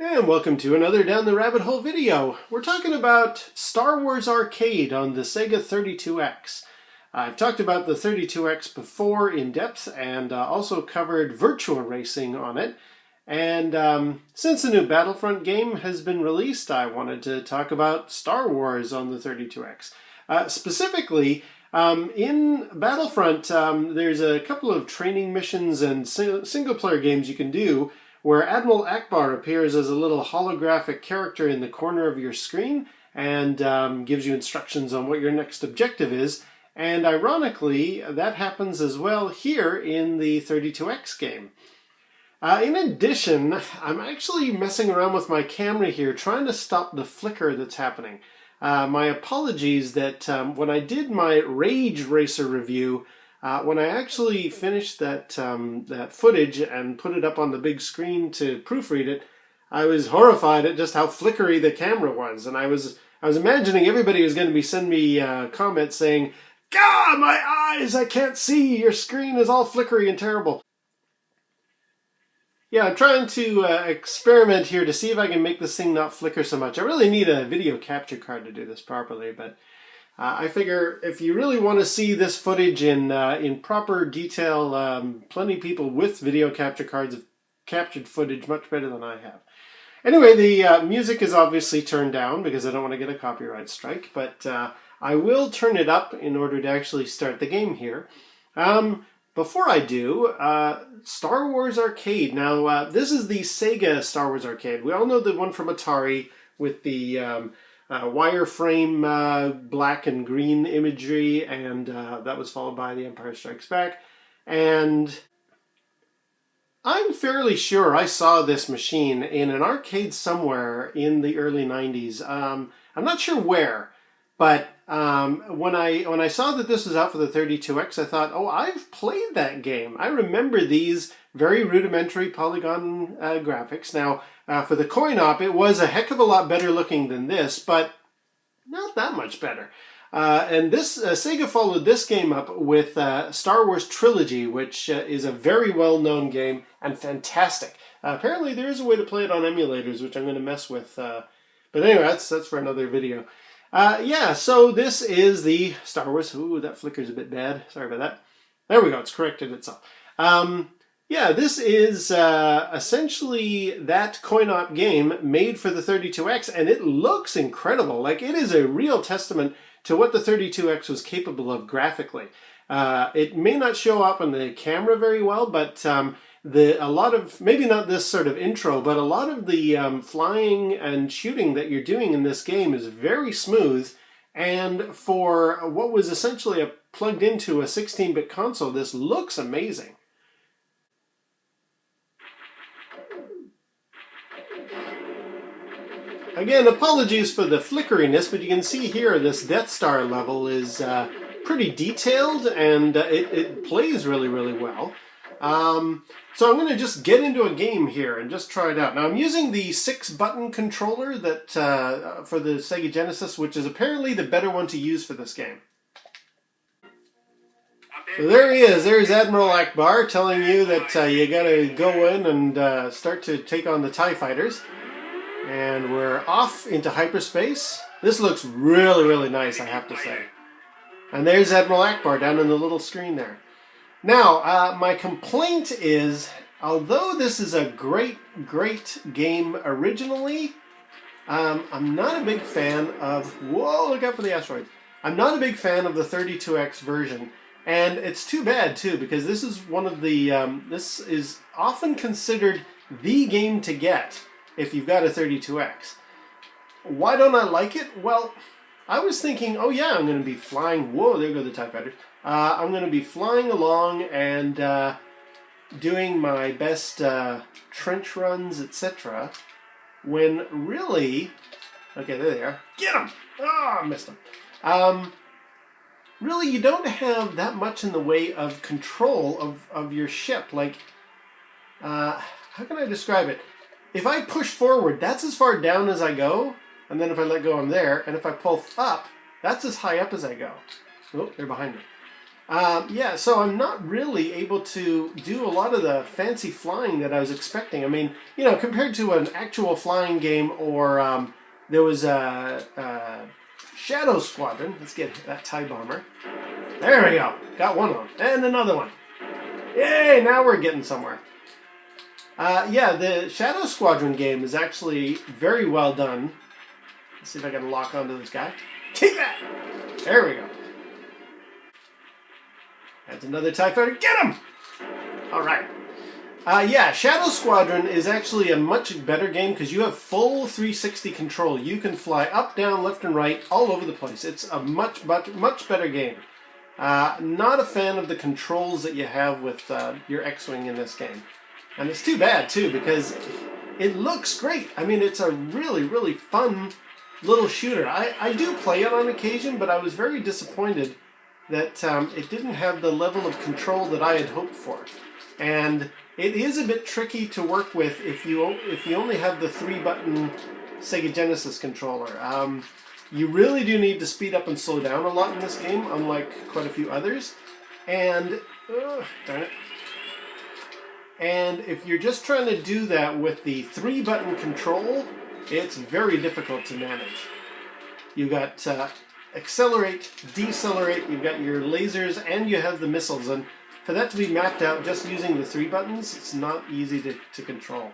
And welcome to another Down the Rabbit Hole video. We're talking about Star Wars Arcade on the Sega 32X. I've talked about the 32X before in depth and also covered Virtua Racing on it. And since the new Battlefront game has been released, I wanted to talk about Star Wars on the 32X. Specifically, in Battlefront, there's a couple of training missions and single-player games you can do where Admiral Akbar appears as a little holographic character in the corner of your screen and gives you instructions on what your next objective is. And ironically, that happens as well here in the 32X game. In addition, I'm actually messing around with my camera here, trying to stop the flicker that's happening. My apologies that when I did my Rage Racer review, when I actually finished that footage and put it up on the big screen to proofread it, I was horrified at just how flickery the camera was, and I was imagining everybody was going to be sending me comments saying, "God, my eyes! I can't see. Your screen is all flickery and terrible." Yeah, I'm trying to experiment here to see if I can make this thing not flicker so much. I really need a video capture card to do this properly, but I figure if you really want to see this footage in proper detail, plenty of people with video capture cards have captured footage much better than I have. Anyway, the music is obviously turned down because I don't want to get a copyright strike, but I will turn it up in order to actually start the game here. Before I do, Star Wars Arcade. Now, this is the Sega Star Wars Arcade. We all know the one from Atari with the wireframe black and green imagery, and that was followed by The Empire Strikes Back. And I'm fairly sure I saw this machine in an arcade somewhere in the early 90s. I'm not sure where, but when I saw that this was out for the 32X, I thought, oh, I've played that game. I remember these very rudimentary polygon graphics. Now, for the coin-op, it was a heck of a lot better looking than this, but not that much better. And this Sega followed this game up with Star Wars Trilogy, which is a very well-known game and fantastic. Apparently, there is a way to play it on emulators, which I'm going to mess with. But anyway, that's for another video. Yeah, so this is the Star Wars. Ooh, that flicker's a bit bad. Sorry about that. There we go. It's corrected itself. Yeah, this is essentially that coin-op game made for the 32X, and it looks incredible. Like, it is a real testament to what the 32X was capable of graphically. It may not show up on the camera very well, but a lot of, maybe not this sort of intro, but a lot of the flying and shooting that you're doing in this game is very smooth. And for what was essentially plugged into a 16-bit console, this looks amazing. Again, apologies for the flickeriness, but you can see here this Death Star level is pretty detailed, and it plays really, really well. So I'm going to just get into a game here and just try it out. Now I'm using the 6-button controller that for the Sega Genesis, which is apparently the better one to use for this game. So there he is. There's Admiral Akbar telling you that you got to go in and start to take on the TIE fighters. And we're off into hyperspace. This looks really, really nice, I have to say. And there's Admiral Akbar down in the little screen there. Now, my complaint is, although this is a great, great game originally, I'm not a big fan of... Whoa, look out for the asteroids. I'm not a big fan of the 32X version. And it's too bad, too, because this is one of the... this is often considered the game to get if you've got a 32X. Why don't I like it? Well, I was thinking, oh yeah, I'm going to be flying... Whoa, there go the TIE fighters. I'm going to be flying along and doing my best trench runs, etc. When really... Okay, there they are. Get them! Oh, I missed them. Really, you don't have that much in the way of control of your ship. Like, how can I describe it? If I push forward, that's as far down as I go. And then if I let go, I'm there. And if I pull up, that's as high up as I go. Oh, they're behind me. Yeah, so I'm not really able to do a lot of the fancy flying that I was expecting. I mean, you know, compared to an actual flying game, or there was a Shadow Squadron. Let's get that TIE bomber. There we go. Got one on. And another one. Yay, now we're getting somewhere. Yeah, the Shadow Squadron game is actually very well done. Let's see if I can lock onto this guy. Take that! There we go. That's another TIE fighter. Get him! Alright. Yeah, Shadow Squadron is actually a much better game because you have full 360 control. You can fly up, down, left, and right all over the place. It's a much better game. Not a fan of the controls that you have with your X-Wing in this game. And it's too bad, too, because it looks great. I mean, it's a really fun little shooter. I do play it on occasion, but I was very disappointed that it didn't have the level of control that I had hoped for. And it is a bit tricky to work with if you only have the 3-button Sega Genesis controller. You really do need to speed up and slow down a lot in this game, unlike quite a few others. And, darn it. And if you're just trying to do that with the 3-button control, it's very difficult to manage. You've got accelerate, decelerate, you've got your lasers, and you have the missiles. And for that to be mapped out just using the 3 buttons, it's not easy to control.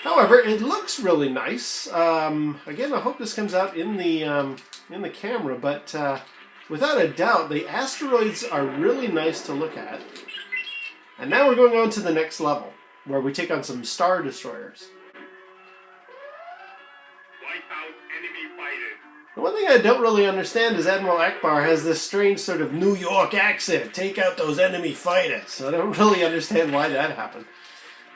However, it looks really nice. Again, I hope this comes out in the camera, but without a doubt, the asteroids are really nice to look at. And now we're going on to the next level, where we take on some Star Destroyers. Wipe out enemy fighters. The one thing I don't really understand is Admiral Akbar has this strange sort of New York accent. Take out those enemy fighters. So I don't really understand why that happened.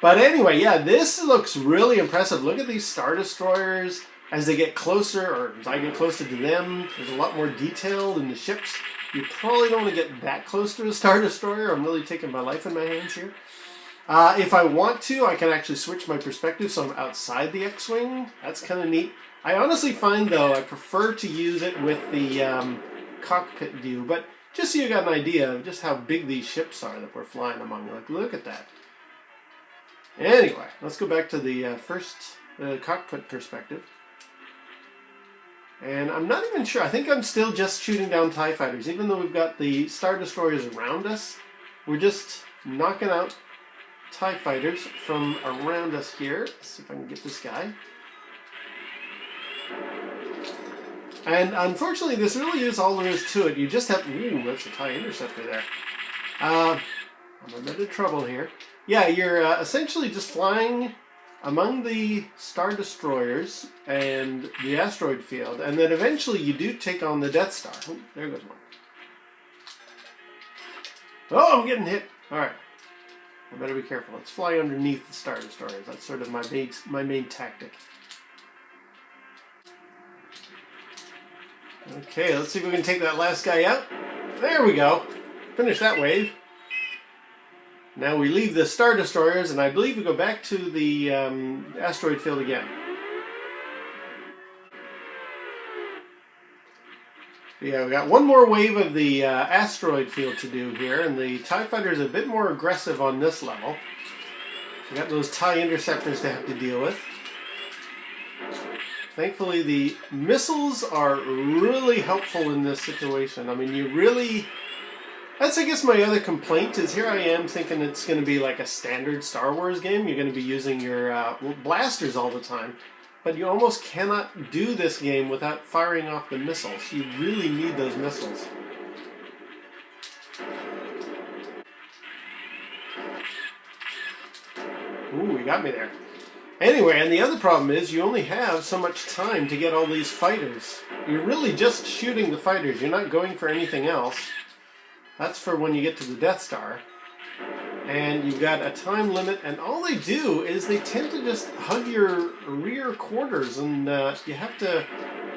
But anyway, yeah, this looks really impressive. Look at these Star Destroyers as they get closer, or as I get closer to them. There's a lot more detail in the ships. You probably don't want to get that close to a Star Destroyer. I'm really taking my life in my hands here. If I want to, I can actually switch my perspective so I'm outside the X-Wing. That's kind of neat. I honestly find, though, I prefer to use it with the cockpit view. But just so you got an idea of just how big these ships are that we're flying among. Like, look at that. Anyway, let's go back to the first cockpit perspective. And I'm not even sure. I think I'm still just shooting down TIE fighters. Even though we've got the Star Destroyers around us, we're just knocking out TIE fighters from around us here. Let's see if I can get this guy. And unfortunately, this really is all there is to it. You just have... Ooh, that's a TIE interceptor there. I'm a bit of trouble here. Yeah, you're essentially just flying among the Star Destroyers and the asteroid field, and then eventually you do take on the Death Star. Oh, there goes one. Oh, I'm getting hit. Alright. I better be careful. Let's fly underneath the Star Destroyers. That's sort of my main tactic. Okay, let's see if we can take that last guy out. There we go. Finish that wave. Now we leave the Star Destroyers, and I believe we go back to the asteroid field again. Yeah, we got one more wave of the asteroid field to do here, and the TIE Fighter is a bit more aggressive on this level. We got those TIE interceptors to have to deal with. Thankfully, the missiles are really helpful in this situation. I mean, you really... That's, I guess, my other complaint is here I am thinking it's going to be like a standard Star Wars game. You're going to be using your blasters all the time. But you almost cannot do this game without firing off the missiles. You really need those missiles. Ooh, you got me there. Anyway, and the other problem is you only have so much time to get all these fighters. You're really just shooting the fighters. You're not going for anything else. That's for when you get to the Death Star. And you've got a time limit, and all they do is they tend to just hug your rear quarters, and you have to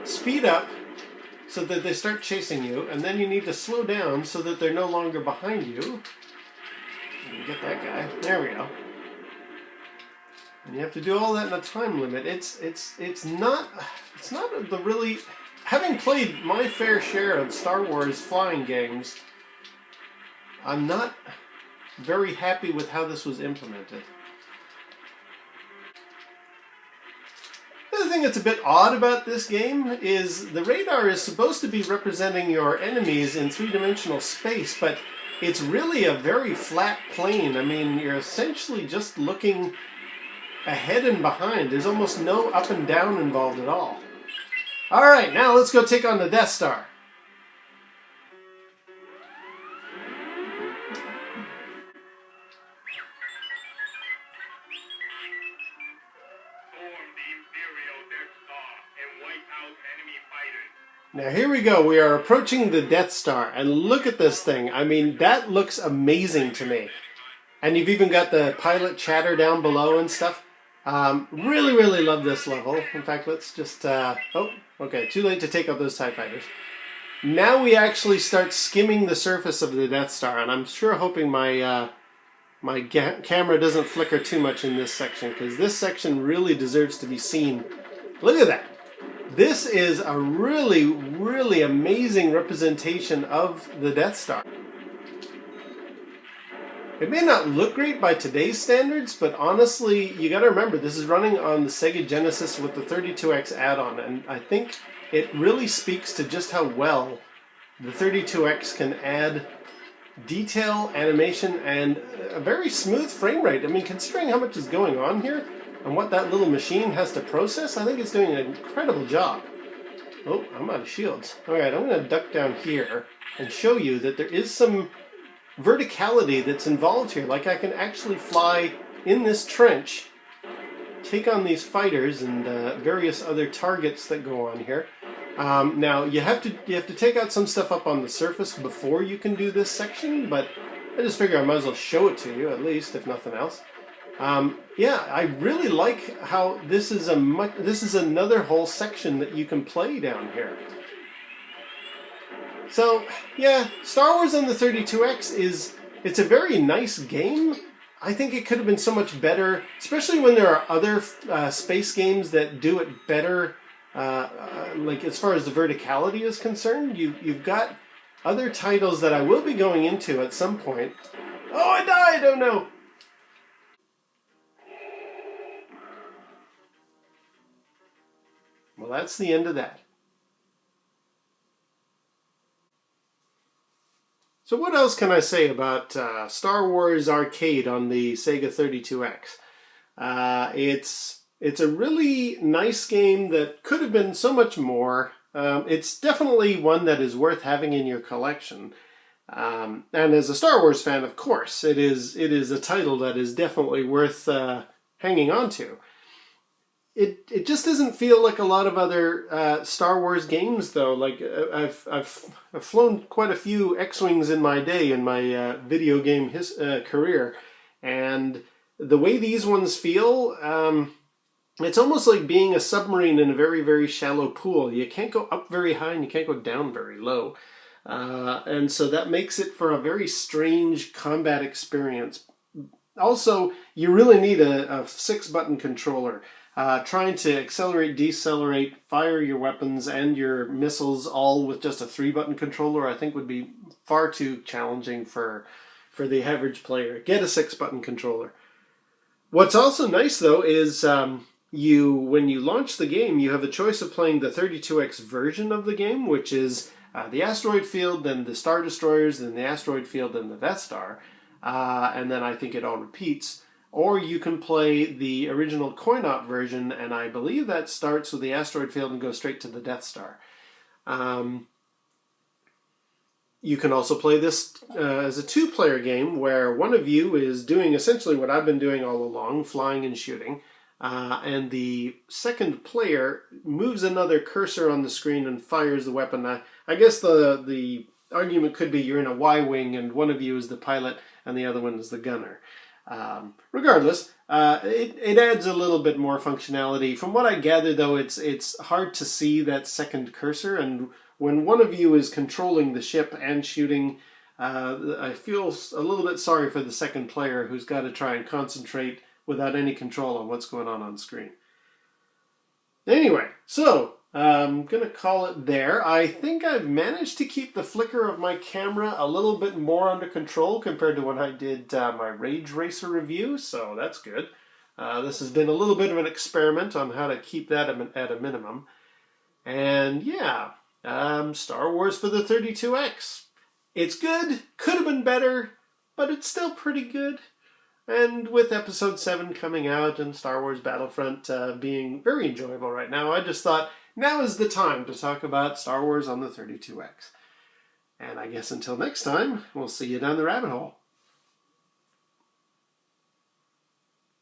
speed up so that they start chasing you, and then you need to slow down so that they're no longer behind you. And get that guy. There we go. And you have to do all that in a time limit. It's not the really... Having played my fair share of Star Wars flying games, I'm not very happy with how this was implemented. The other thing that's a bit odd about this game is the radar is supposed to be representing your enemies in three-dimensional space, but it's really a very flat plane. I mean, you're essentially just looking ahead and behind. There's almost no up and down involved at all. Alright, now let's go take on the Death Star. Now here we go, we are approaching the Death Star, and look at this thing. I mean, that looks amazing to me. And you've even got the pilot chatter down below and stuff. Really, really love this level. In fact, let's just, oh, okay, too late to take out those TIE fighters. Now we actually start skimming the surface of the Death Star, and I'm sure hoping my camera doesn't flicker too much in this section, because this section really deserves to be seen. Look at that. This is a really, really amazing representation of the Death Star. It may not look great by today's standards, but honestly, you gotta remember, this is running on the Sega Genesis with the 32X add-on, and I think it really speaks to just how well the 32X can add detail, animation, and a very smooth frame rate. I mean, considering how much is going on here, and what that little machine has to process, I think it's doing an incredible job. Oh, I'm out of shields. Alright, I'm going to duck down here and show you that there is some verticality that's involved here. Like I can actually fly in this trench, take on these fighters and various other targets that go on here. Now, you have to take out some stuff up on the surface before you can do this section, but I just figure I might as well show it to you, at least, if nothing else. Yeah, I really like how this is another whole section that you can play down here. So, yeah, Star Wars on the 32X it's a very nice game. I think it could have been so much better, especially when there are other space games that do it better, like as far as the verticality is concerned. You've got other titles that I will be going into at some point. Oh, I died! Oh no! Well, that's the end of that. So what else can I say about Star Wars Arcade on the Sega 32X? It's a really nice game that could have been so much more. It's definitely one that is worth having in your collection. And as a Star Wars fan, of course, it is a title that is definitely worth hanging on to. It just doesn't feel like a lot of other Star Wars games, though. Like I've flown quite a few X-Wings in my day in my video game career, and the way these ones feel, it's almost like being a submarine in a very, very shallow pool. You can't go up very high and you can't go down very low, and so that makes it for a very strange combat experience. Also, you really need a 6-button controller. Trying to accelerate, decelerate, fire your weapons and your missiles all with just a 3-button controller, I think would be far too challenging for the average player. Get a 6-button controller. What's also nice, though, is when you launch the game, you have a choice of playing the 32X version of the game, which is the asteroid field, then the Star Destroyers, then the asteroid field, then the Death Star, and then I think it all repeats. Or you can play the original coin-op version, and I believe that starts with the asteroid field and goes straight to the Death Star. You can also play this as a 2-player game, where one of you is doing essentially what I've been doing all along, flying and shooting, and the second player moves another cursor on the screen and fires the weapon. I guess the argument could be you're in a Y-wing, and one of you is the pilot, and the other one is the gunner. Regardless, it adds a little bit more functionality. From what I gather, though, it's hard to see that second cursor, and when one of you is controlling the ship and shooting, I feel a little bit sorry for the second player who's got to try and concentrate without any control on what's going on screen. Anyway, so I'm going to call it there. I think I've managed to keep the flicker of my camera a little bit more under control compared to when I did my Rage Racer review, so that's good. This has been a little bit of an experiment on how to keep that at a minimum. And yeah, Star Wars for the 32X. It's good, could have been better, but it's still pretty good. And with Episode 7 coming out and Star Wars Battlefront being very enjoyable right now, I just thought now is the time to talk about Star Wars on the 32X. And I guess until next time, we'll see you down the rabbit hole.